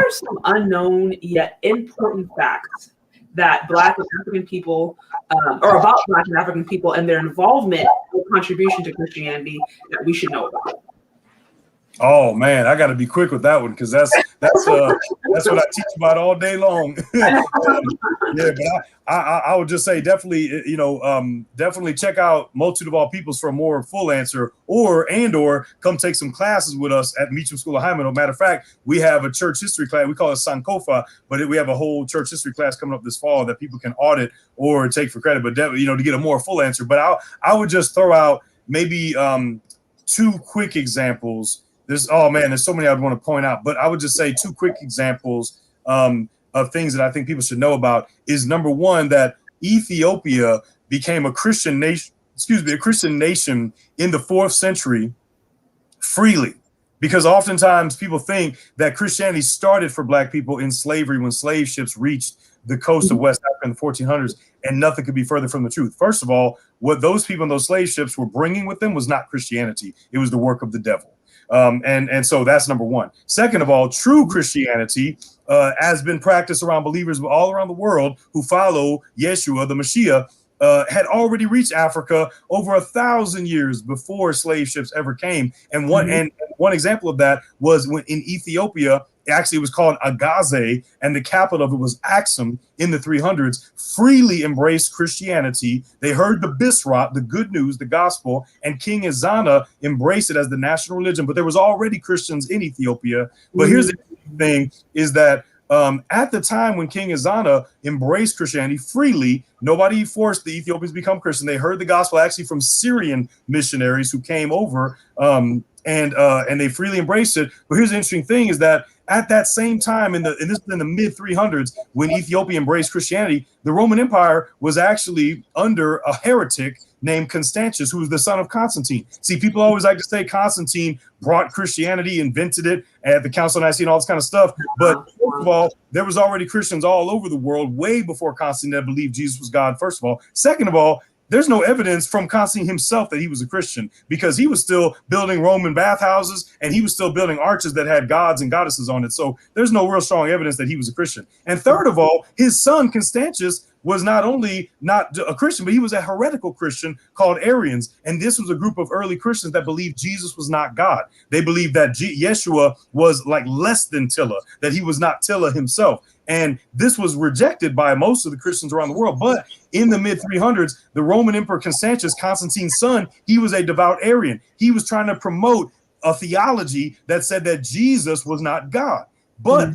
are some unknown yet important facts that Black and African people, or about Black and African people and their involvement or contribution to Christianity that we should know about? Oh man, I got to be quick with that one because that's what I teach about all day long. Yeah, but I would just say definitely, definitely check out Multitude of All Peoples for a more full answer, or come take some classes with us at Meacham School of Hyman. Matter of fact, we have a church history class. We call it Sankofa, but we have a whole church history class coming up this fall that people can audit or take for credit. But to get a more full answer. But I would just throw out maybe two quick examples. There's so many I'd want to point out, but I would just say two quick examples of things that I think people should know about is number one, that Ethiopia became a Christian nation in the 4th century freely, because oftentimes people think that Christianity started for Black people in slavery when slave ships reached the coast of West Africa in the 1400s, and nothing could be further from the truth. First of all, what those people in those slave ships were bringing with them was not Christianity. It was the work of the devil. And so that's number one. Second of all, true Christianity has been practiced around believers all around the world who follow Yeshua, the Mashiach, had already reached Africa over 1,000 years before slave ships ever came. And one example of that was when in Ethiopia, actually it was called Agaze, and the capital of it was Axum in the 300s, freely embraced Christianity. They heard the Bisrat, the good news, the gospel, and King Ezana embraced it as the national religion. But there was already Christians in Ethiopia. But here's the thing is that at the time when King Ezana embraced Christianity freely, nobody forced the Ethiopians to become Christian. They heard the gospel actually from Syrian missionaries who came over, and they freely embraced it. But here's the interesting thing is that at that same time, in the mid 300s, when Ethiopia embraced Christianity, the Roman Empire was actually under a heretic named Constantine, who was the son of Constantine. See, people always like to say Constantine brought Christianity, invented it at the Council of Nicaea and all this kind of stuff. But first of all, there was already Christians all over the world way before Constantine that believed Jesus was God, first of all. Second of all, there's no evidence from Constantine himself that he was a Christian, because he was still building Roman bathhouses and he was still building arches that had gods and goddesses on it. So there's no real strong evidence that he was a Christian. And third of all, his son Constantine was not only not a Christian, but he was a heretical Christian called Arians. And this was a group of early Christians that believed Jesus was not God. They believed that Yeshua was like less than Tilla, that he was not Tilla himself. And this was rejected by most of the Christians around the world. But in the mid 300s, the Roman Emperor Constantine, Constantine's son, he was a devout Arian. He was trying to promote a theology that said that Jesus was not God. But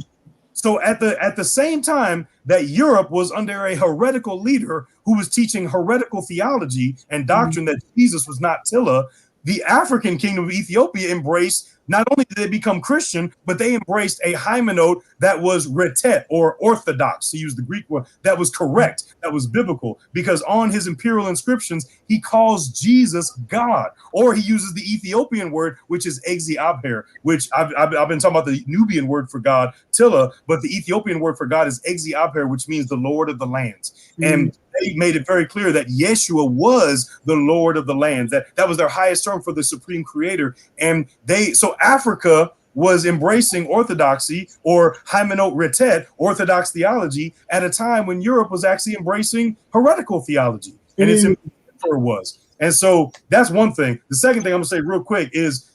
so at the same time that Europe was under a heretical leader who was teaching heretical theology and doctrine that Jesus was not Tilla, the African kingdom of Ethiopia embraced, not only did they become Christian, but they embraced a hymenaut that was retet, or orthodox, to use the Greek word, that was correct, that was biblical, because on his imperial inscriptions, he calls Jesus God, or he uses the Ethiopian word, which is Egzi-Abher, which I've been talking about the Nubian word for God, Tilla, but the Ethiopian word for God is Egzi-Abher, which means the Lord of the lands. And they made it very clear that Yeshua was the Lord of the lands, that was their highest term for the supreme creator. And so Africa was embracing orthodoxy, or hymenaut retet, orthodox theology, at a time when Europe was actually embracing heretical theology, and its emperor was. And so that's one thing. The second thing I'm gonna say real quick is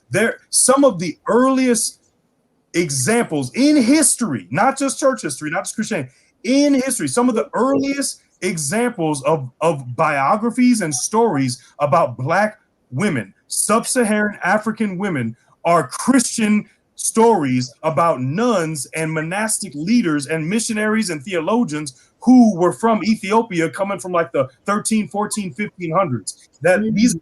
some of the earliest examples in history, not just church history, not just Christianity, in history, some of the earliest examples of biographies and stories about Black women, sub-Saharan African women, are Christian stories about nuns and monastic leaders and missionaries and theologians who were from Ethiopia, coming from like the 13, 14, 1500s. That these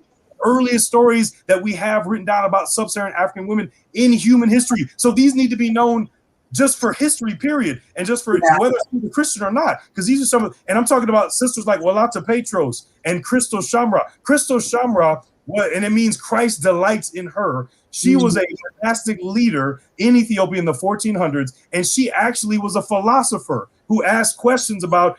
earliest stories that we have written down about sub-Saharan African women in human history. So these need to be known just for history, period, and just for whether it's Christian or not, because these are some of, and I'm talking about sisters like Walata Petros and Crystal Shamra. Crystal Shamra, and it means Christ delights in her. She was a monastic leader in Ethiopia in the 1400s, and she actually was a philosopher who who asked questions about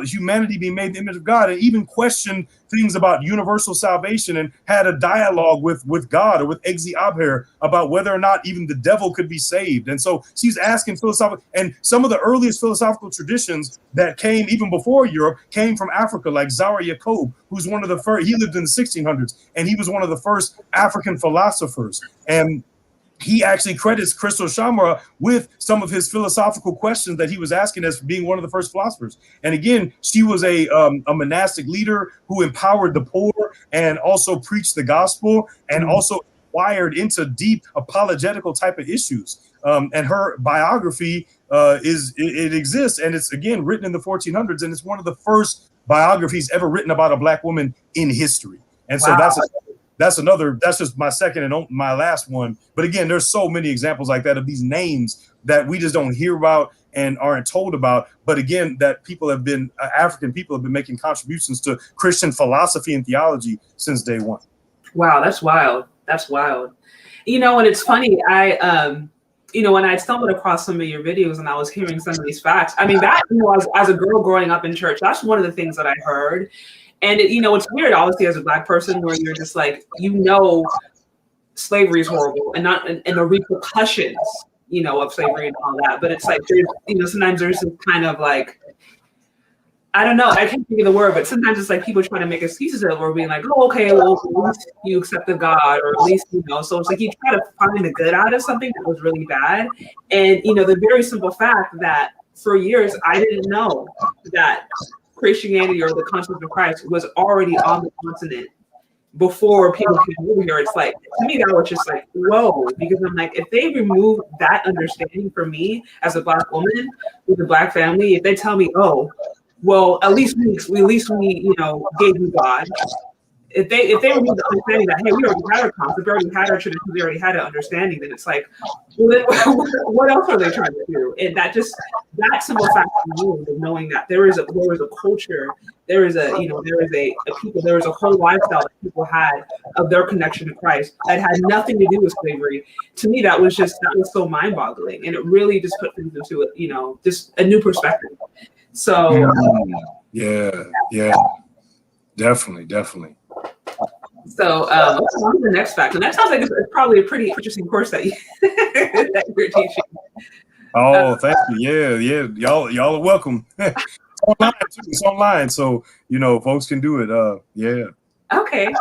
humanity being made in the image of God, and even questioned things about universal salvation, and had a dialogue with God, or with Egzi Abher, about whether or not even the devil could be saved. And so she's asking philosophical, and some of the earliest philosophical traditions that came even before Europe came from Africa, like Zara Yacob, who's one of the first. He lived in the 1600s, and he was one of the first African philosophers. And he actually credits Crystal Shamra with some of his philosophical questions that he was asking as being one of the first philosophers. And again, she was a monastic leader who empowered the poor and also preached the gospel, and also wired into deep apologetical type of issues. And her biography it exists, and it's again written in the 1400s, and it's one of the first biographies ever written about a Black woman in history. And so that's just my second and my last one. But again, there's so many examples like that of these names that we just don't hear about and aren't told about. But again, that people have been, African people have been making contributions to Christian philosophy and theology since day one. Wow, that's wild. That's wild. And it's funny, when I stumbled across some of your videos and I was hearing some of these facts, I mean, that, as a girl growing up in church, that's one of the things that I heard. And it's weird, obviously, as a Black person, where you're just like, slavery is horrible, and the repercussions, of slavery and all that. But it's like, there's, sometimes there's this kind of like, I don't know, I can't think of the word, but sometimes it's like people trying to make excuses of it, or being like, oh, okay, well, at least you accepted God, or at least, so it's like you try to find the good out of something that was really bad. And, the very simple fact that for years, I didn't know that Christianity, or the concept of Christ, was already on the continent before people came over here. It's like, to me, that was just like, whoa, because I'm like, if they remove that understanding from me as a Black woman with a Black family, if they tell me, oh, well, at least we gave you God. If they remove the understanding that, hey, we already had our concept, we already had our traditions, we already had an understanding, then it's like, well, what else are they trying to do? And that simple fact of knowing that there is a culture, there is a people, there is a whole lifestyle that people had of their connection to Christ that had nothing to do with slavery. To me, that was so mind-boggling, and it really just put things into just a new perspective. So yeah, definitely. So let's go on to the next fact, and that sounds like it's probably a pretty interesting course that you're teaching. Oh, thank you. Yeah, y'all are welcome. It's online too. It's online, so folks can do it. Yeah. Okay.